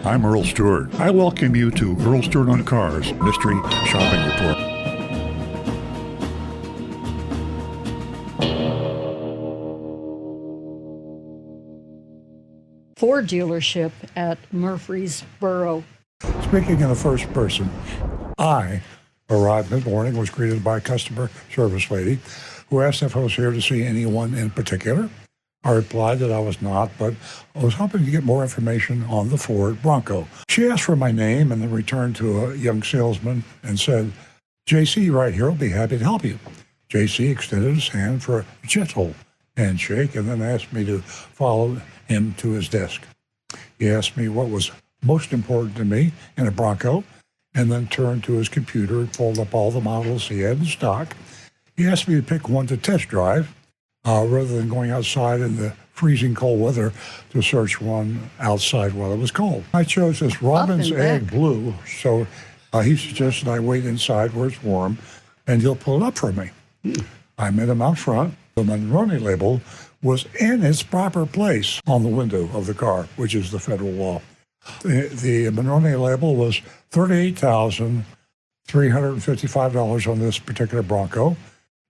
I'm Earl Stewart. I welcome you to Earl Stewart on Cars Mystery Shopping Report. Ford dealership at Murfreesboro. Speaking in the first person, I arrived mid-morning, was greeted by a customer service lady who asked if I was here to see anyone in particular. I replied that I was not, but I was hoping to get more information on the Ford Bronco. She asked for my name and then returned to a young salesman and said, JC right here will be happy to help you. JC extended his hand for a gentle handshake and then asked me to follow him to his desk. He asked me what was most important to me in a Bronco and then turned to his computer and pulled up all the models he had in stock. He asked me to pick one to test drive rather than going outside in the freezing cold weather to search one outside while it was cold. I chose this robin's egg blue, so he suggested I wait inside where it's warm and he'll pull it up for me. I met him out front. The Monon label was in its proper place on the window of the car, which is the federal law. The Monon label was $38,355 on this particular Bronco.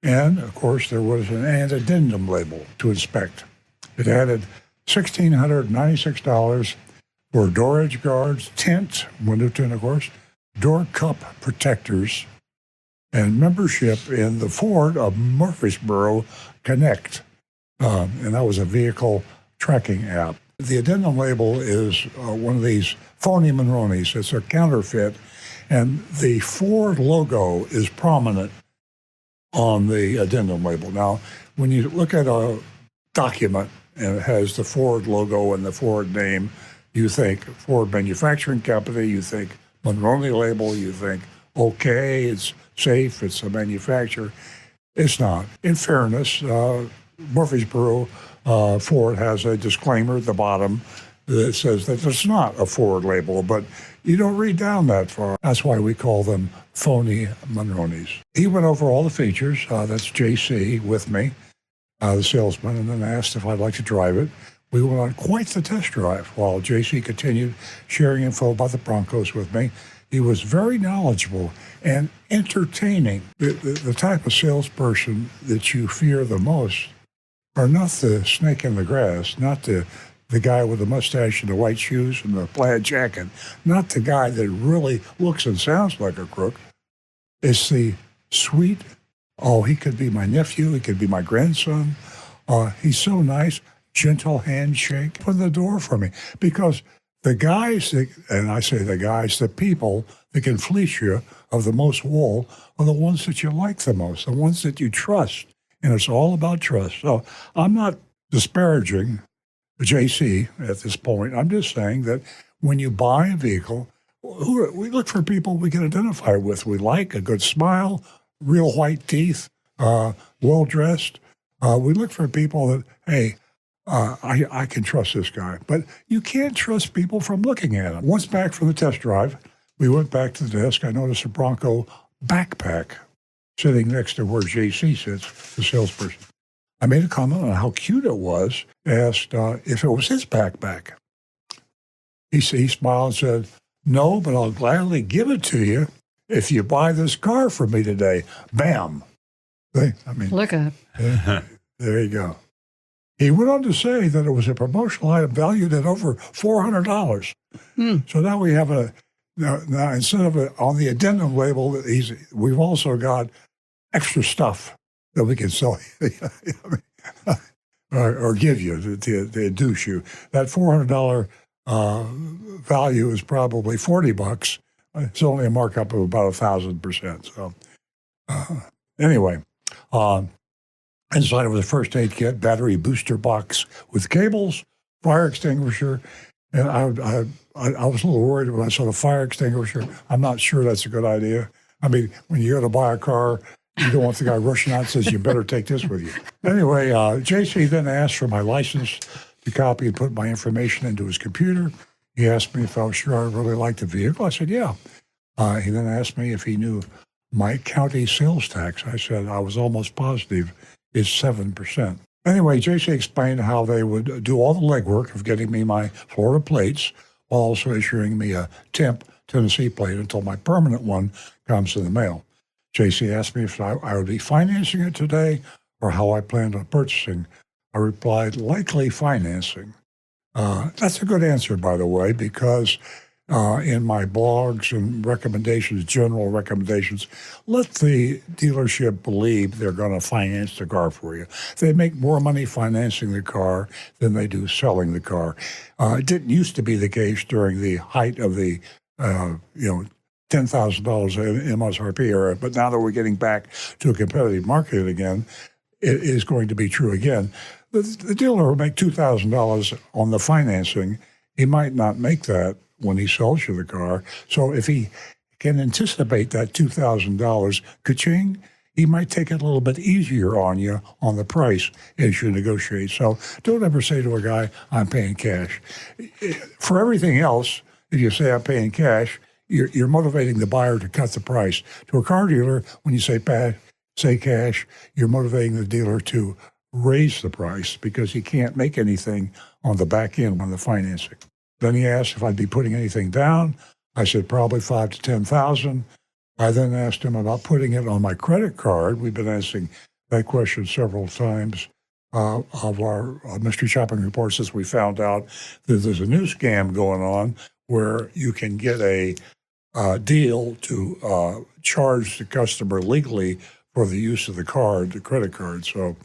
And, of course, there was an addendum label to inspect. It added $1,696 for door edge guards, tint, window tint, of course, door cup protectors, and membership in the Ford of Murfreesboro Connect. And that was a vehicle tracking app. The addendum label is one of these phony Mononis. It's a counterfeit, and the Ford logo is prominent on the addendum label. Now, when you look at a document and it has the Ford logo and the Ford name, you think Ford Manufacturing Company, you think Monon label, you think, okay, it's safe, it's a manufacturer. It's not. In fairness, Murfreesboro Ford has a disclaimer at the bottom that says that it's not a Ford label, but you don't read down that far. That's why we call them phony Mononis. He went over all the features. That's JC with me, the salesman, and then asked if I'd like to drive it. We went on quite the test drive while JC continued sharing info about the Broncos with me. He was very knowledgeable and entertaining. The type of salesperson that you fear the most are not the snake in the grass, not the guy with the mustache and the white shoes and the plaid jacket, not the guy that really looks and sounds like a crook. It's the sweet, he could be my nephew, he could be my grandson. He's so nice, gentle handshake. Open the door for me. Because the guys, and I say the guys, the people that can fleece you of the most wool are the ones that you like the most, the ones that you trust. And it's all about trust. So I'm not disparaging JC at this point. I'm just saying that when you buy a vehicle, we look for people we can identify with. We like a good smile, real white teeth, well-dressed. We look for people that, hey, I can trust this guy. But you can't trust people from looking at them. Once back from the test drive, we went back to the desk. I noticed a Bronco backpack sitting next to where JC sits, the salesperson. I made a comment on how cute it was, asked if it was his backpack. He smiled and said, no, but I'll gladly give it to you if you buy this car for me today. Bam. Look at there you go. He went on to say that it was a promotional item valued at over $400. So now we have now instead of on the addendum label, we've also got extra stuff that we can sell or give you to induce you. That $400 value is probably $40. It's only a markup of about 1,000%. So anyway, inside of the first aid kit, battery booster box with cables, fire extinguisher, and I was a little worried when I saw the fire extinguisher. I'm not sure that's a good idea. I mean, when you go to buy a car, you don't want the guy rushing out and says, you better take this with you. Anyway, JC then asked for my license to copy and put my information into his computer. He asked me if I was sure I really liked the vehicle. I said, yeah. He then asked me if he knew my county sales tax. I said I was almost positive it's 7%. Anyway, JC explained how they would do all the legwork of getting me my Florida plates while also issuing me a temp Tennessee plate until my permanent one comes in the mail. JC asked me if I would be financing it today or how I planned on purchasing. I replied, likely financing. That's a good answer, by the way, because in my blogs and recommendations, general recommendations, let the dealership believe they're going to finance the car for you. They make more money financing the car than they do selling the car. It didn't used to be the case during the height of the, $10,000 MSRP era, but now that we're getting back to a competitive market again, it is going to be true again. The dealer will make $2,000 on the financing. He might not make that when he sells you the car. So if he can anticipate that $2,000 ka-ching, he might take it a little bit easier on you on the price as you negotiate. So don't ever say to a guy, I'm paying cash. For everything else, if you say I'm paying cash, you're motivating the buyer to cut the price. To a car dealer, when you say cash, you're motivating the dealer to raise the price because he can't make anything on the back end on the financing. Then he asked if I'd be putting anything down. I said probably $5,000 to $10,000. I then asked him about putting it on my credit card. We've been asking that question several times of our mystery shopping report since we found out that there's a new scam going on where you can get a deal to charge the customer legally for the use of the card, the credit card. So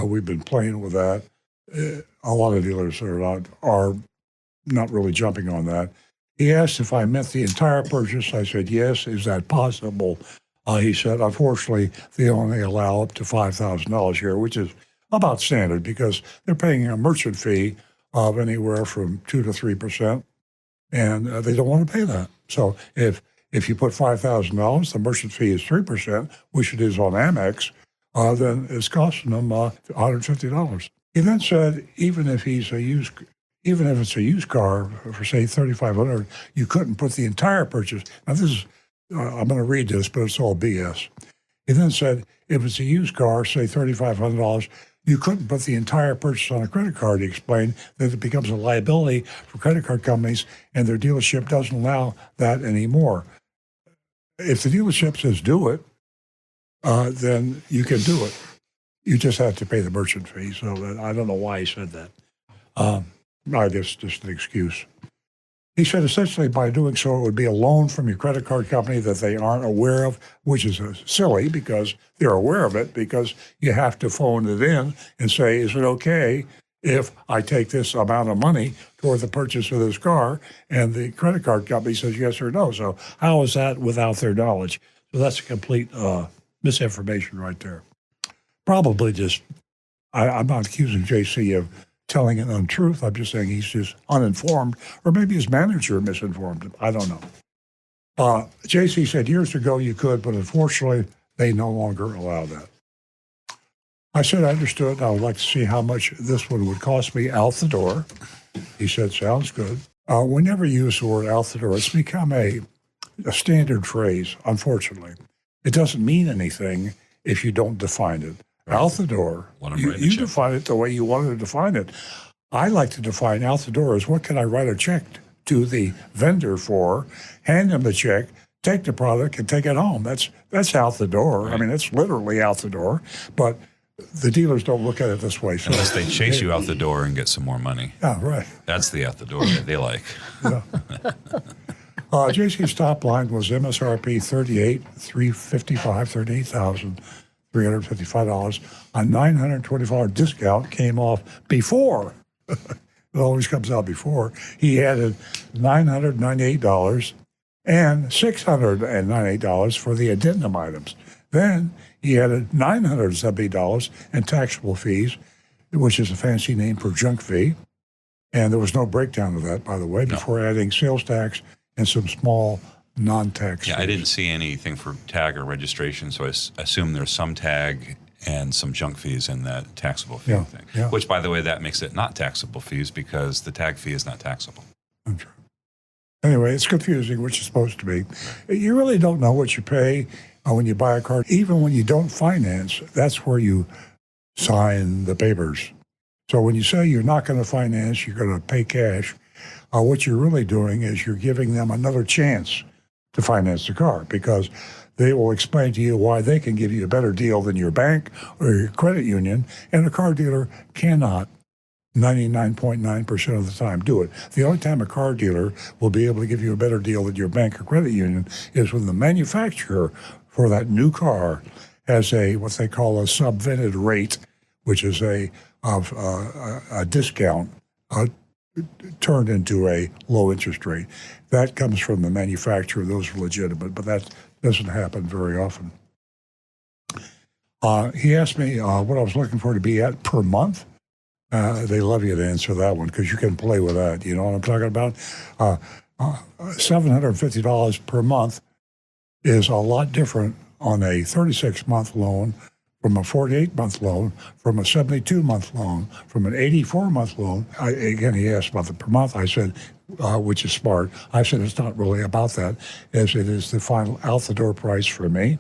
we've been playing with that. A lot of dealers are not really jumping on that. He asked if I meant the entire purchase. I said, yes. Is that possible? He said, unfortunately, they only allow up to $5,000 here, which is about standard because they're paying a merchant fee of anywhere from 2 to 3%, and they don't want to pay that. So if you put $5,000, the merchant fee is 3%, which it is on Amex, then it's costing them $150. He then said, even if it's a used car for say $3,500, you couldn't put the entire purchase. Now this is, I'm going to read this, but it's all BS. He then said, if it's a used car, say $3,500, you couldn't put the entire purchase on a credit card. He explained that it becomes a liability for credit card companies, and their dealership doesn't allow that anymore. If the dealership says do it, then you can do it. You just have to pay the merchant fee. So I don't know why he said that. I guess just an excuse. He said essentially by doing so, it would be a loan from your credit card company that they aren't aware of, which is silly because they're aware of it because you have to phone it in and say, is it okay if I take this amount of money toward the purchase of this car? And the credit card company says yes or no. So how is that without their knowledge? So that's a complete misinformation right there. Probably just, I'm not accusing JC of telling an untruth. I'm just saying he's just uninformed, or maybe his manager misinformed him. I don't know. JC said years ago you could, but unfortunately they no longer allow that. I said I understood. I would like to see how much this one would cost me out the door. He said, sounds good. We never use the word out the door. It's become a standard phrase, unfortunately. It doesn't mean anything if you don't define it. Out the door, you define it the way you wanted to define it. I like to define out the door as what can I write a check to the vendor for, hand them the check, take the product, and take it home. That's out the door. Right. I mean, it's literally out the door, but the dealers don't look at it this way. So unless they chase you out the door and get some more money. Yeah, right. That's the out the door that they like. Yeah. JC's top line was MSRP $38,355, $38,355. A $924 discount came off before. It always comes out before. He added $998 and $698 for the addendum items. Then he added $970 in taxable fees, which is a fancy name for junk fee. And there was no breakdown of that, by the way, before adding sales tax and some small non-tax fees. I didn't see anything for tag or registration, so I assume there's some tag and some junk fees in that taxable fee thing. Yeah. Which, by the way, that makes it not taxable fees because the tag fee is not taxable. That's right. Anyway, it's confusing, which it's supposed to be. You really don't know what you pay when you buy a car. Even when you don't finance, that's where you sign the papers. So when you say you're not going to finance, you're going to pay cash, what you're really doing is you're giving them another chance to finance the car, because they will explain to you why they can give you a better deal than your bank or your credit union, and a car dealer cannot 99.9% of the time do it. The only time a car dealer will be able to give you a better deal than your bank or credit union is when the manufacturer for that new car has what they call a subvented rate, which is a discount turned into a low interest rate. That comes from the manufacturer. Those are legitimate, but that doesn't happen very often. He asked me what I was looking for to be at per month. They love you to answer that one because you can play with that. You know what I'm talking about? $750 per month is a lot different on a 36-month loan, from a 48-month loan, from a 72-month loan, from an 84-month loan. Again, he asked about the per month. I said, which is smart. I said it's not really about that, as it is the final out-the-door price for me.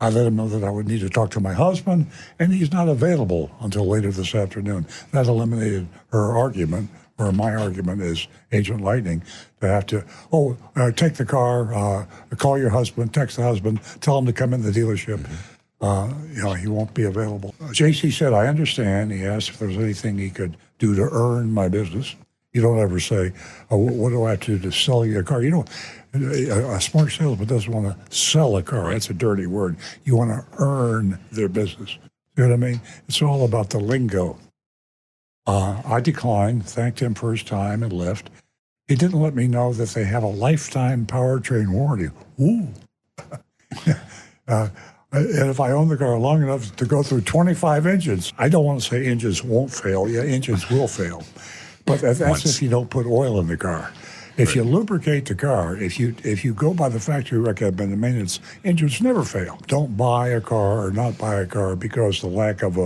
I let him know that I would need to talk to my husband, and he's not available until later this afternoon. That eliminated her argument, or my argument as Agent Lightning, to have to, take the car, call your husband, text the husband, tell him to come in the dealership. He won't be available. JC said, I understand. He asked if there was anything he could do to earn my business. You don't ever say, what do I have to do to sell you a car? You don't. A smart salesman doesn't want to sell a car. That's a dirty word. You want to earn their business. You know what I mean? It's all about the lingo. I declined, thanked him for his time, and left. He didn't let me know that they have a lifetime powertrain warranty. Ooh. And if I own the car long enough to go through 25 engines, I don't want to say engines won't fail. Yeah, engines will fail. But that's if you don't put oil in the car. If you lubricate the car, if you go by the factory recommended maintenance, engines never fail. Don't buy a car or not buy a car because the lack of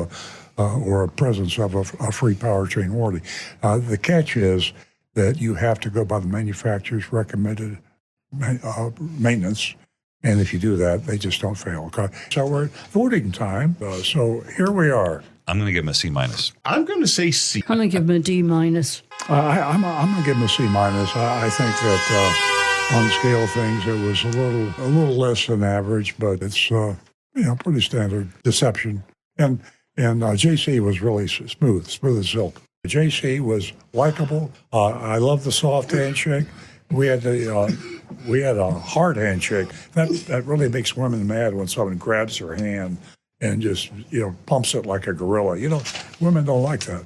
or a presence of a free powertrain warranty. The catch is that you have to go by the manufacturer's recommended maintenance. And if you do that, they just don't fail. Okay? So we're at voting time. So here we are. I'm going to give him a C-. I'm going to say C. I'm going to give him a D-. I'm going to give him a C-. I think that on the scale of things, it was a little less than average, but it's pretty standard deception. And JC was really smooth as silk. JC was likable. I love the soft handshake. We had a hard handshake. That really makes women mad when someone grabs her hand and just pumps it like a gorilla. Women don't like that.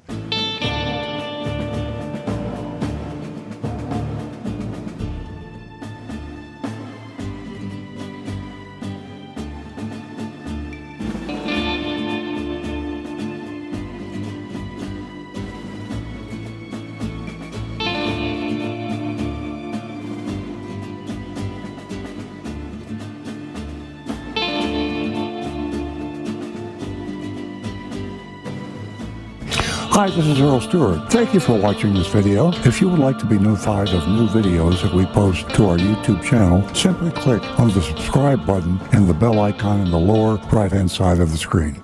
Hi, this is Earl Stewart. Thank you for watching this video. If you would like to be notified of new videos that we post to our YouTube channel, simply click on the subscribe button and the bell icon in the lower right-hand side of the screen.